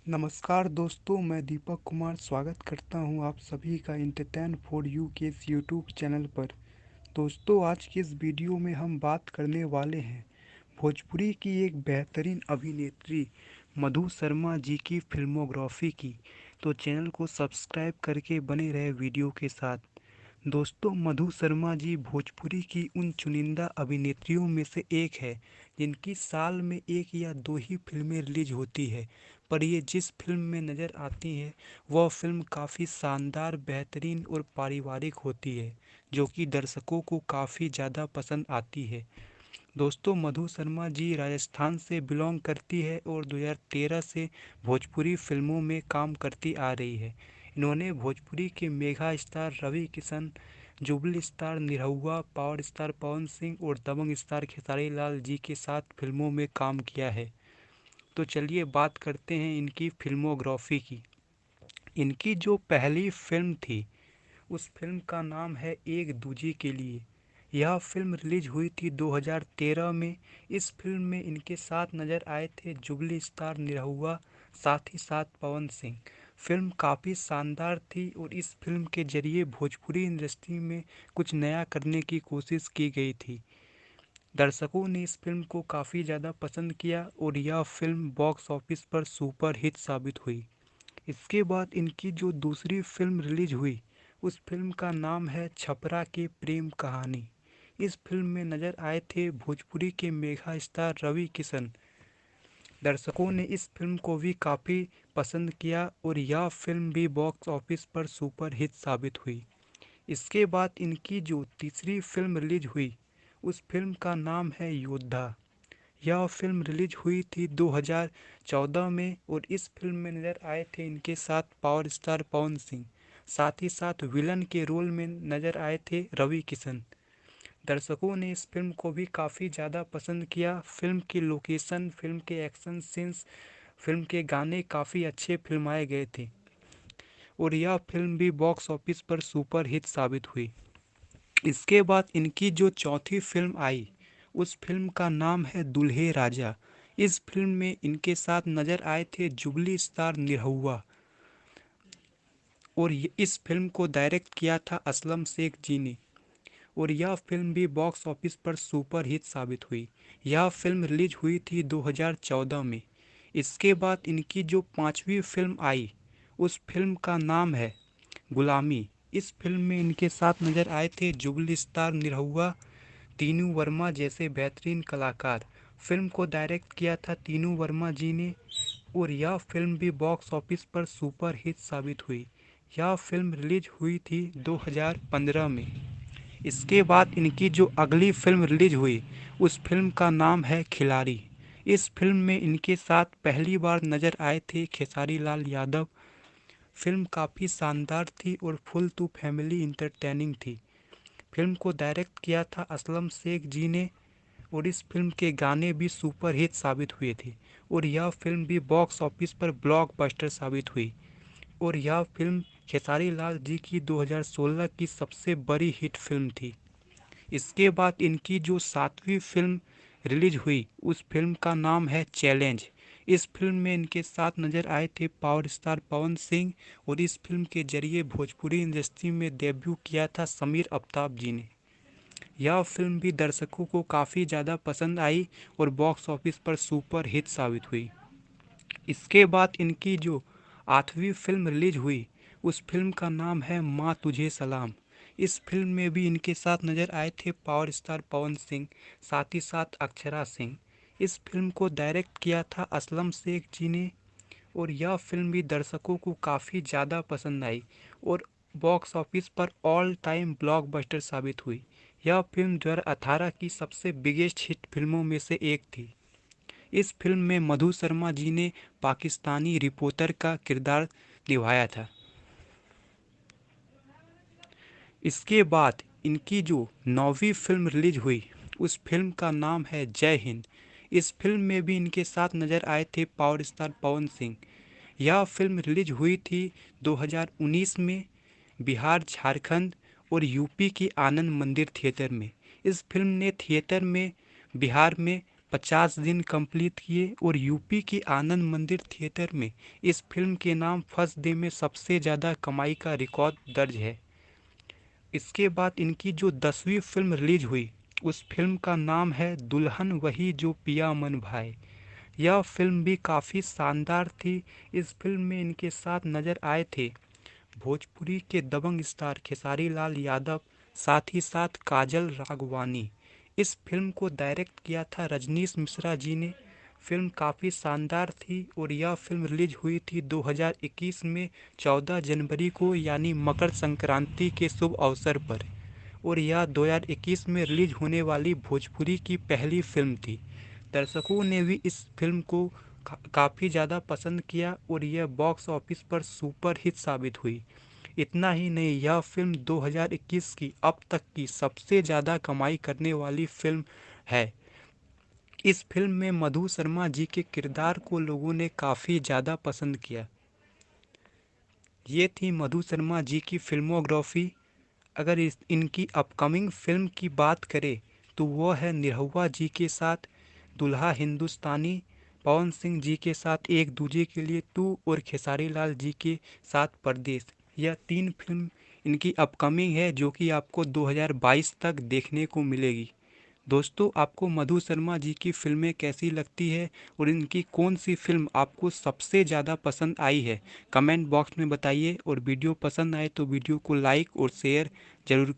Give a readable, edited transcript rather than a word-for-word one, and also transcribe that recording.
नमस्कार दोस्तों, मैं दीपक कुमार स्वागत करता हूं आप सभी का एंटरटेन फॉर यू के इस यूट्यूब चैनल पर। दोस्तों, आज की इस वीडियो में हम बात करने वाले हैं भोजपुरी की एक बेहतरीन अभिनेत्री मधु शर्मा जी की फिल्मोग्राफी की। तो चैनल को सब्सक्राइब करके बने रहे वीडियो के साथ। दोस्तों, मधु शर्मा जी भोजपुरी की उन चुनिंदा अभिनेत्रियों में से एक है जिनकी साल में एक या दो ही फिल्में रिलीज होती है, पर ये जिस फिल्म में नज़र आती हैं वह फिल्म काफ़ी शानदार, बेहतरीन और पारिवारिक होती है, जो कि दर्शकों को काफ़ी ज़्यादा पसंद आती है। दोस्तों, मधु शर्मा जी राजस्थान से बिलोंग करती है और 2013 से भोजपुरी फिल्मों में काम करती आ रही है। इन्होंने भोजपुरी के mega star Ravi Kishan, jubilee star Nirahua, power star Pawan Singh और दबंग स्टार खेसारी लाल जी के साथ फिल्मों में काम किया है। तो चलिए बात करते हैं इनकी फिल्मोग्राफी की। इनकी जो पहली फिल्म थी उस फिल्म का नाम है एक दूजे के लिए। यह फिल्म रिलीज हुई थी 2013 में। इस फिल्म में इनके साथ नजर आए थे जुबली स्टार निरहुआ, साथ ही साथ पवन सिंह। फिल्म काफ़ी शानदार थी और इस फिल्म के जरिए भोजपुरी इंडस्ट्री में कुछ नया करने की कोशिश की गई थी। दर्शकों ने इस फिल्म को काफ़ी ज़्यादा पसंद किया और यह फिल्म बॉक्स ऑफिस पर सुपर हिट साबित हुई। इसके बाद इनकी जो दूसरी फिल्म रिलीज हुई उस फिल्म का नाम है छपरा की प्रेम कहानी। इस फिल्म में नजर आए थे भोजपुरी के मेगा स्टार रवि किशन। दर्शकों ने इस फिल्म को भी काफ़ी पसंद किया और यह फिल्म भी बॉक्स ऑफिस पर सुपर हिट साबित हुई। इसके बाद इनकी जो तीसरी फिल्म रिलीज हुई उस फिल्म का नाम है योद्धा। यह फिल्म रिलीज हुई थी 2014 में और इस फिल्म में नजर आए थे इनके साथ पावर स्टार पवन सिंह, साथ ही साथ विलन के रोल में नजर आए थे रवि किशन। दर्शकों ने इस फिल्म को भी काफ़ी ज़्यादा पसंद किया। फिल्म की लोकेशन, फिल्म के एक्शन सीन्स, फिल्म के गाने काफ़ी अच्छे फिल्माए गए थे और यह फिल्म भी बॉक्स ऑफिस पर सुपर हिट साबित हुई। इसके बाद इनकी जो चौथी फिल्म आई उस फिल्म का नाम है दुल्हे राजा। इस फिल्म में इनके साथ नजर आए थे जुबली स्टार निरहुआ और इस फिल्म को डायरेक्ट किया था असलम शेख जी ने और यह फिल्म भी बॉक्स ऑफिस पर सुपर हिट साबित हुई। यह फिल्म रिलीज हुई थी 2014 में। इसके बाद इनकी जो पांचवी फिल्म आई उस फिल्म का नाम है गुलामी। इस फिल्म में इनके साथ नजर आए थे जुबली स्टार निरहुआ, तीनू वर्मा जैसे बेहतरीन कलाकार। फिल्म को डायरेक्ट किया था तीनू वर्मा जी ने और यह फिल्म भी बॉक्स ऑफिस पर सुपर हिट साबित हुई। यह फिल्म रिलीज हुई थी 2015 में। इसके बाद इनकी जो अगली फिल्म रिलीज हुई उस फिल्म का नाम है खिलाड़ी। इस फिल्म में इनके साथ पहली बार नजर आए थे खेसारी लाल यादव। फिल्म काफ़ी शानदार थी और फुल टू फैमिली इंटरटेनिंग थी। फिल्म को डायरेक्ट किया था असलम शेख जी ने और इस फिल्म के गाने भी सुपर हिट साबित हुए थे और यह फिल्म भी बॉक्स ऑफिस पर ब्लॉकबस्टर साबित हुई और यह फिल्म खेसारी लाल जी की 2016 की सबसे बड़ी हिट फिल्म थी। इसके बाद इनकी जो सातवीं फिल्म रिलीज हुई उस फिल्म का नाम है चैलेंज। इस फिल्म में इनके साथ नजर आए थे पावर स्टार पवन सिंह और इस फिल्म के जरिए भोजपुरी इंडस्ट्री में डेब्यू किया था समीर आफ्ताब जी ने। यह फिल्म भी दर्शकों को काफ़ी ज़्यादा पसंद आई और बॉक्स ऑफिस पर सुपर हिट साबित हुई। इसके बाद इनकी जो आठवीं फिल्म रिलीज हुई उस फिल्म का नाम है माँ तुझे सलाम। इस फिल्म में भी इनके साथ नजर आए थे पावर स्टार पवन सिंह, साथ ही साथ अक्षरा सिंह। इस फिल्म को डायरेक्ट किया था असलम शेख जी ने और यह फिल्म भी दर्शकों को काफ़ी ज़्यादा पसंद आई और बॉक्स ऑफिस पर ऑल टाइम ब्लॉकबस्टर साबित हुई। यह फिल्म 2018 की सबसे बिगेस्ट हिट फिल्मों में से एक थी। इस फिल्म में मधु शर्मा जी ने पाकिस्तानी रिपोर्टर का किरदार निभाया था। इसके बाद इनकी जो नौवीं फिल्म रिलीज हुई उस फिल्म का नाम है जय हिंद। इस फिल्म में भी इनके साथ नजर आए थे पावर स्टार पवन सिंह। यह फिल्म रिलीज हुई थी 2019 में बिहार, झारखंड और यूपी के आनंद मंदिर थिएटर में। इस फिल्म ने थिएटर में बिहार में 50 दिन कंप्लीट किए और यूपी के आनंद मंदिर थिएटर में इस फिल्म के नाम फर्स्ट डे में सबसे ज़्यादा कमाई का रिकॉर्ड दर्ज है। इसके बाद इनकी जो 10वीं फिल्म रिलीज हुई, उस फिल्म का नाम है दुल्हन वही जो पिया मन भाए। यह फिल्म भी काफ़ी शानदार थी। इस फिल्म में इनके साथ नजर आए थे भोजपुरी के दबंग स्टार खेसारी लाल यादव, साथ ही साथ काजल राघवानी। इस फिल्म को डायरेक्ट किया था रजनीश मिश्रा जी ने। फिल्म काफ़ी शानदार थी और यह फिल्म रिलीज हुई थी 2021 में 14 जनवरी को, यानी मकर संक्रांति के शुभ अवसर पर। और यह 2021 में रिलीज होने वाली भोजपुरी की पहली फिल्म थी। दर्शकों ने भी इस फिल्म को काफ़ी ज़्यादा पसंद किया और यह बॉक्स ऑफिस पर सुपर हिट साबित हुई। इतना ही नहीं, यह फिल्म 2021 की अब तक की सबसे ज़्यादा कमाई करने वाली फिल्म है। इस फिल्म में मधु शर्मा जी के किरदार को लोगों ने काफ़ी ज़्यादा पसंद किया। ये थी मधु शर्मा जी की फिल्मोग्राफी। अगर इनकी अपकमिंग फिल्म की बात करें तो वह है निरहुआ जी के साथ दुल्हा हिंदुस्तानी, पवन सिंह जी के साथ एक दूजे के लिए तू और खेसारी लाल जी के साथ परदेश। यह 3 फिल्म इनकी अपकमिंग है जो कि आपको 2022 तक देखने को मिलेगी। दोस्तों, आपको मधु शर्मा जी की फिल्में कैसी लगती है और इनकी कौन सी फिल्म आपको सबसे ज़्यादा पसंद आई है, कमेंट बॉक्स में बताइए। और वीडियो पसंद आए तो वीडियो को लाइक और शेयर जरूर